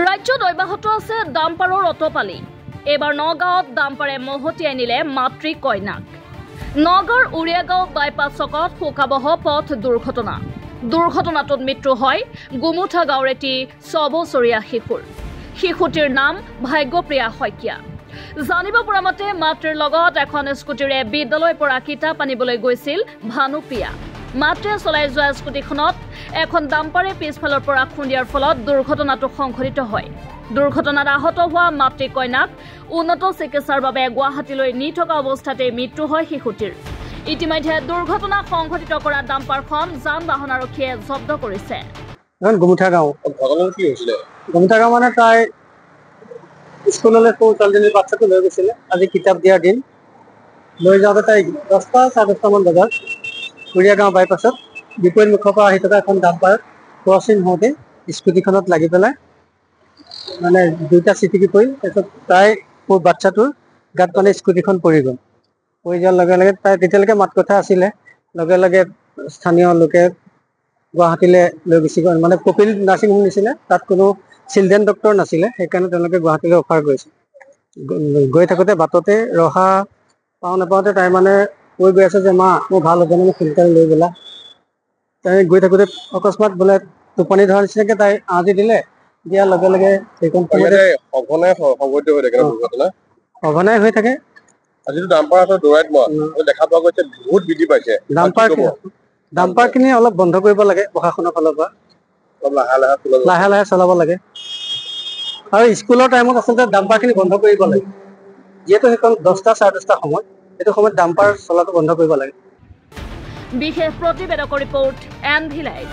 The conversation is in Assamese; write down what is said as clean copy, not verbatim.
ৰাজ্যত অব্যাহত আছে ডাম্পাৰৰ অটপালি। এবাৰ নগাঁৱত ডাম্পাৰে মহতিয়াই নিলে মাতৃ কন্যাক। নগাঁৱৰ উৰিয়াগাঁও বাইপাছ চকত শোকাবহ পথ দুৰ্ঘটনা। দুৰ্ঘটনাটোত মৃত্যু হয় গুমুঠা গাঁৱৰ এটি 6 বছৰীয়া শিশুৰ। শিশুটিৰ নাম ভাগ্যপ্ৰিয়া শইকীয়া। জানিব পৰা মতে মাতৃৰ লগত এখন স্কুটিৰে বিদ্যালয়ৰ পৰা কিতাপ আনিবলৈ গৈছিল ভানুপ্ৰিয়া। মাতৃয়ে চলাই যোৱা স্কুটিখনত এখন ডাম্পাৰে পিছফালৰ পৰা খুন্দিয়াৰ ফলত দুৰ্ঘটনাটো সংঘটিত হয়। দুৰ্ঘটনাত আহত হোৱা মাতৃ কন্যাক উন্নত চিকিৎসাৰ বাবে গুৱাহাটীলৈ নি থকা অৱস্থাতে মৃত্যু হয় শিশুটিৰ। ইতিমধ্যে দুৰ্ঘটনা সংঘটিত কৰা ডাম্পাৰখন যান বাহন আৰক্ষীয়ে জব্দ কৰিছে। গুমুঠা গাঁও কি হৈছিলে? গুমুঠা গাঁও মানে তাই স্কুললৈ সৰু ছোৱালীজনীৰ বাচ্ছাটো লৈ গৈছিলে। আজি কিতাপ দিয়াৰ দিন। লৈ যাওঁতে তাই 10টা 10:30মান বজাত উৰিয়াগাঁও বাইপাছত বিপৰীত মুখৰ পৰা আহি থকা এখন ডাম্পাৰ ক্ৰচিং হওঁতে স্কুটিখনত লাগি পেলাই মানে দুইটা চিটিকি পৰি তাৰপিছত তাই সৰু বাচ্ছাটোৰ গাত মানে স্কুটিখন পৰি গ'ল। পৰি যোৱাৰ লগে লগে তাই তেতিয়ালৈকে মাত কথা আছিলে। লগে লগে স্থানীয় লোকে গুৱাহাটীলৈ লৈ গুচি গ'ল। মানে কপিল নাৰ্ছিং হোম নিছিলে, তাত কোনো চিলড্ৰেন ডক্টৰ নাছিলে, সেইকাৰণে তেওঁলোকে গুৱাহাটীলৈ অফাৰ কৰিছে। গৈ থাকোঁতে বাটতে ৰহা পাওঁ নাপাওঁতে তাই মানে কৈ গৈ আছে যে মা মোৰ ভাল হ'ব মানে ফিল্টাৰ লৈ গ'লা। তাই গৈ থাকোঁতে অকস্মাত বোলে টোপনি ধৰাৰ নিচিনাকৈ তাই আঁজি দিলে। দিয়াৰ লগে লগে সেইখন সঘনাই হৈ থাকে। ডাম্পাৰখিনি অলপ বন্ধ কৰিব লাগে প্ৰশাসনৰ ফালৰ পৰা, লাহে লাহে চলাব লাগে। আৰু স্কুলৰ টাইমত আচলতে ডাম্পাৰখিনি বন্ধ কৰিব লাগে। যিহেতু সেইখন 10টা 10:30 সময়, সেইটো সময়ত ডাম্পাৰ চলাটো বন্ধ কৰিব লাগে। বিশেষ প্ৰতিবেদকৰ ৰিপৰ্ট NV Live।